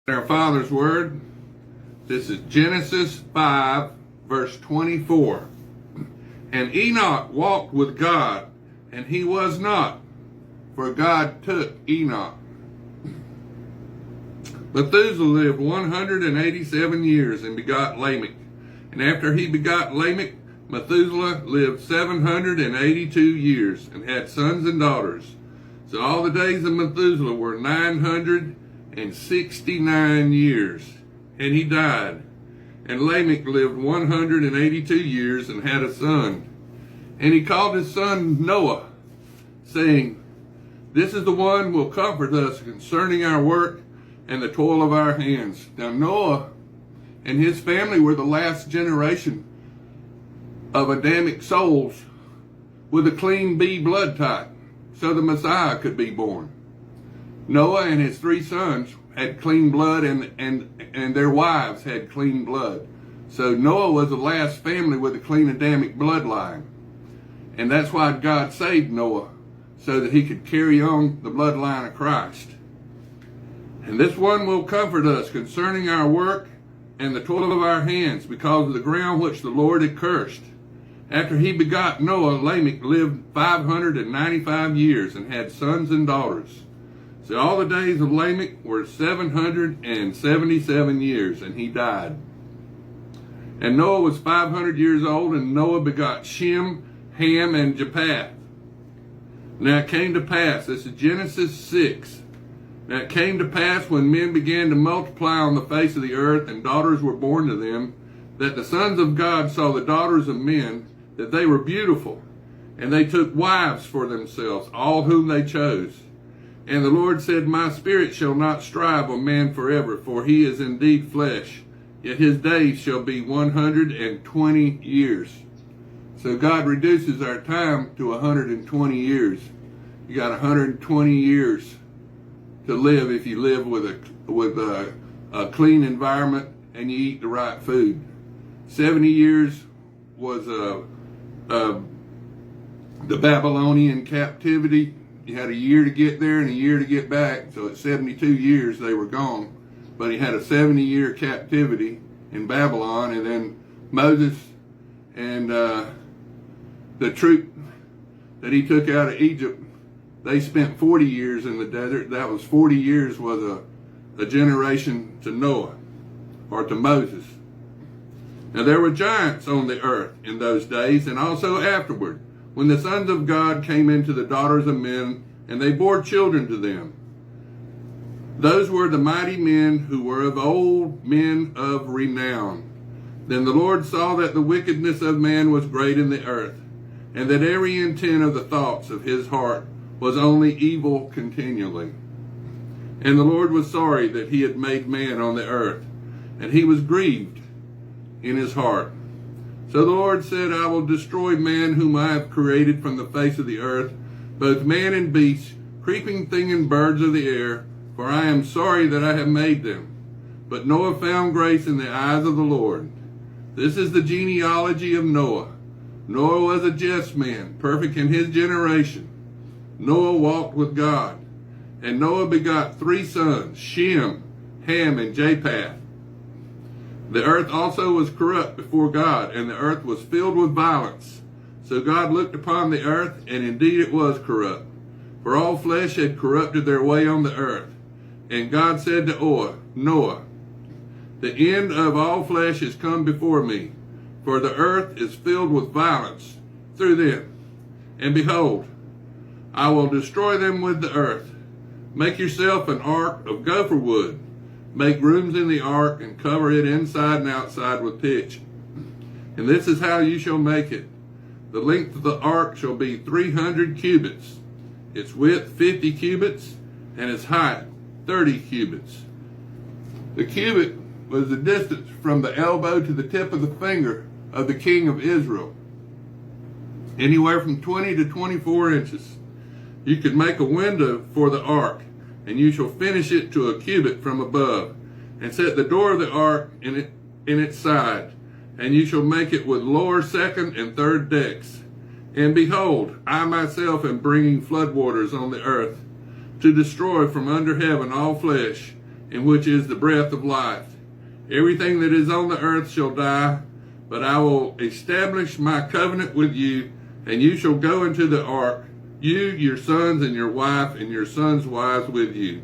Our Father's Word. This is Genesis 5, verse 24. And Enoch walked with God, and he was not, for God took Enoch. Methuselah lived 187 years and begot Lamech. And after he begot Lamech, Methuselah lived 782 years and had sons and daughters. So all the days of Methuselah were 969 years, and he died. And Lamech lived 182 years and had a son. And he called his son Noah, saying, This is the one who will comfort us concerning our work and the toil of our hands. Now Noah and his family were the last generation of Adamic souls with a clean B blood type, so the Messiah could be born. Noah and his 3 sons had clean blood, and their wives had clean blood. So Noah was the last family with a clean Adamic bloodline. And that's why God saved Noah, so that he could carry on the bloodline of Christ. And this one will comfort us concerning our work and the toil of our hands, because of the ground which the Lord had cursed. After he begot Noah, Lamech lived 595 years and had sons and daughters. So all the days of Lamech were 777 years, and he died. And Noah was 500 years old, and Noah begot Shem, Ham, and Japheth. Now it came to pass, this is Genesis 6. Now it came to pass when men began to multiply on the face of the earth, and daughters were born to them, that the sons of God saw the daughters of men, that they were beautiful, and they took wives for themselves, all whom they chose. And the Lord said, My spirit shall not strive on man forever, for he is indeed flesh, yet his days shall be 120 years. So God reduces our time to 120 years. You got 120 years to live if you live with a clean environment and you eat the right food. 70 years was the Babylonian captivity. You had a year to get there and a year to get back. So at 72 years they were gone. But he had a 70-year captivity in Babylon. And then Moses and the troop that he took out of Egypt, they spent 40 years in the desert. That was 40 years was a generation to Noah, or to Moses. Now there were giants on the earth in those days, and also afterward, when the sons of God came into the daughters of men, and they bore children to them. Those were the mighty men who were of old, men of renown. Then the Lord saw that the wickedness of man was great in the earth, and that every intent of the thoughts of his heart was only evil continually. And the Lord was sorry that he had made man on the earth, and he was grieved in his heart. So the Lord said, I will destroy man whom I have created from the face of the earth, both man and beast, creeping thing and birds of the air, for I am sorry that I have made them. But Noah found grace in the eyes of the Lord. This is the genealogy of Noah. Noah was a just man, perfect in his generation. Noah walked with God. And Noah begot 3 sons, Shem, Ham, and Japheth. The earth also was corrupt before God, and the earth was filled with violence. So God looked upon the earth, and indeed it was corrupt, for all flesh had corrupted their way on the earth. And God said to Noah, The end of all flesh is come before me, for the earth is filled with violence through them. And behold, I will destroy them with the earth. Make yourself an ark of gopher wood. Make rooms in the ark and cover it inside and outside with pitch. And this is how you shall make it. The length of the ark shall be 300 cubits, its width 50 cubits, and its height 30 cubits. The cubit was the distance from the elbow to the tip of the finger of the king of Israel, anywhere from 20 to 24 inches. You could make a window for the ark, and you shall finish it to a cubit from above, and set the door of the ark in its side, and you shall make it with lower, second, and third decks. And behold, I myself am bringing floodwaters on the earth, to destroy from under heaven all flesh, in which is the breath of life. Everything that is on the earth shall die, but I will establish my covenant with you, and you shall go into the ark, you, your sons, and your wife, and your sons' wives with you.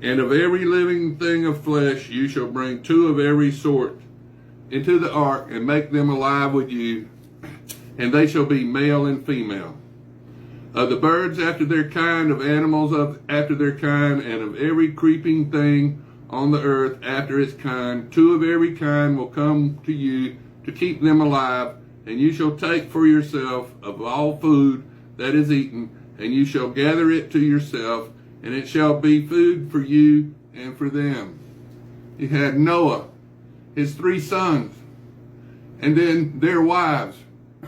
And of every living thing of flesh you shall bring 2 of every sort into the ark, and make them alive with you, and they shall be male and female. Of the birds after their kind, of animals after their kind, and of every creeping thing on the earth after its kind, 2 of every kind will come to you to keep them alive. And you shall take for yourself of all food that is eaten, and you shall gather it to yourself, and it shall be food for you and for them. You had Noah, his 3 sons, and then their wives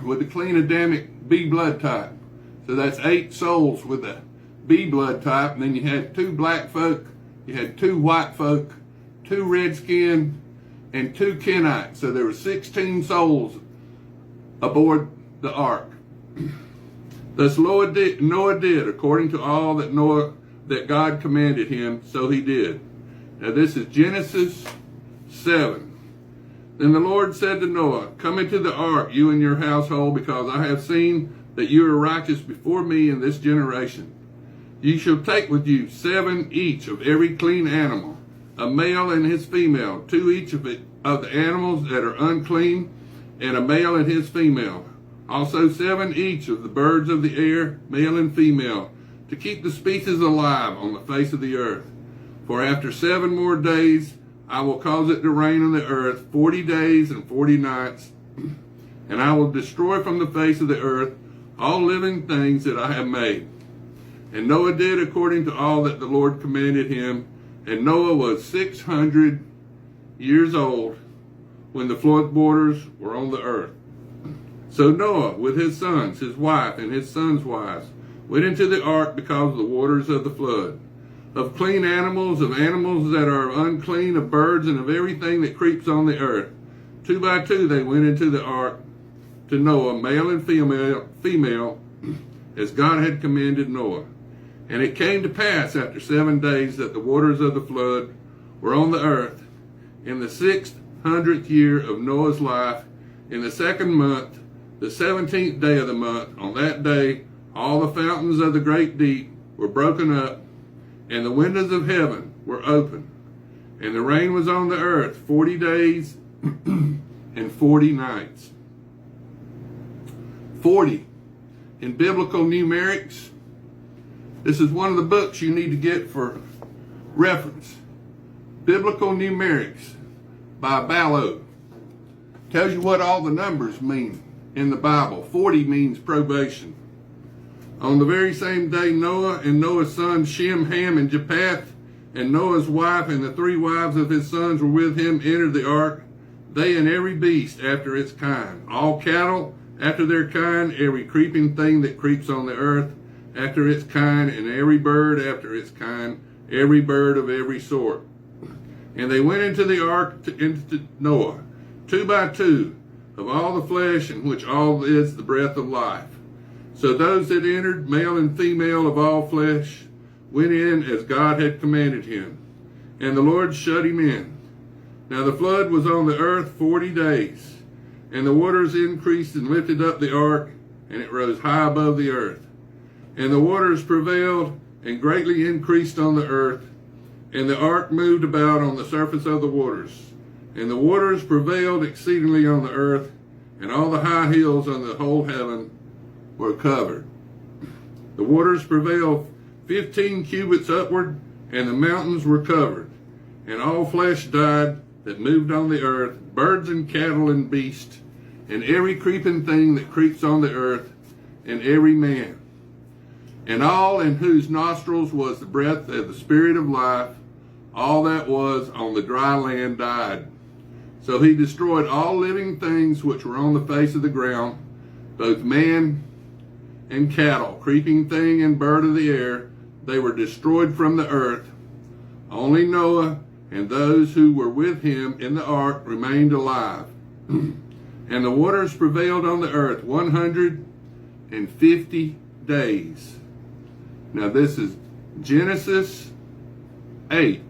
with the clean Adamic B blood type. So that's 8 souls with the B blood type. And then you had 2 black folk, you had 2 white folk, 2 redskin, and 2 Kenites. So there were 16 souls aboard the ark. Thus Noah did according to all that God commanded him, so he did. Now this is Genesis 7. Then the Lord said to Noah, come into the ark, you and your household, because I have seen that you are righteous before me in this generation. You shall take with you 7 each of every clean animal, a male and his female, 2 each of the animals that are unclean, and a male and his female. Also 7 each of the birds of the air, male and female, to keep the species alive on the face of the earth. For after 7 more days I will cause it to rain on the earth 40 days and 40 nights, and I will destroy from the face of the earth all living things that I have made. And Noah did according to all that the Lord commanded him. And Noah was 600 years old when the flood waters were on the earth. So Noah, with his sons, his wife, and his sons' wives, went into the ark because of the waters of the flood. Of clean animals, of animals that are unclean, of birds, and of everything that creeps on the earth. 2 by 2 they went into the ark to Noah, male and female, as God had commanded Noah. And it came to pass after 7 days that the waters of the flood were on the earth, in the 600th year of Noah's life, in the 2nd month, the 17th day of the month. On that day all the fountains of the great deep were broken up, and the windows of heaven were open, and the rain was on the earth 40 days and 40 nights. 40 in biblical numerics. This is one of the books you need to get for reference. Biblical Numerics by Ballo. Tells you what all the numbers mean in the Bible. 40 means probation. On the very same day, Noah and Noah's sons Shem, Ham, and Japheth, and Noah's wife and the 3 wives of his sons were with him, entered the ark, they and every beast after its kind, all cattle after their kind, every creeping thing that creeps on the earth after its kind, and every bird after its kind, every bird of every sort. And they went into the ark into Noah, 2 by 2, of all the flesh, in which all is the breath of life. So those that entered, male and female of all flesh, went in as God had commanded him. And the Lord shut him in. Now the flood was on the earth 40 days, and the waters increased and lifted up the ark, and it rose high above the earth. And the waters prevailed and greatly increased on the earth, and the ark moved about on the surface of the waters. And the waters prevailed exceedingly on the earth, and all the high hills on the whole heaven were covered. The waters prevailed 15 cubits upward, and the mountains were covered. And all flesh died that moved on the earth, birds and cattle and beasts, and every creeping thing that creeps on the earth, and every man. And all in whose nostrils was the breath of the Spirit of life, all that was on the dry land died. So he destroyed all living things which were on the face of the ground, both man and cattle, creeping thing and bird of the air. They were destroyed from the earth. Only Noah and those who were with him in the ark remained alive. And the waters prevailed on the earth 150 days. Now this is Genesis 8.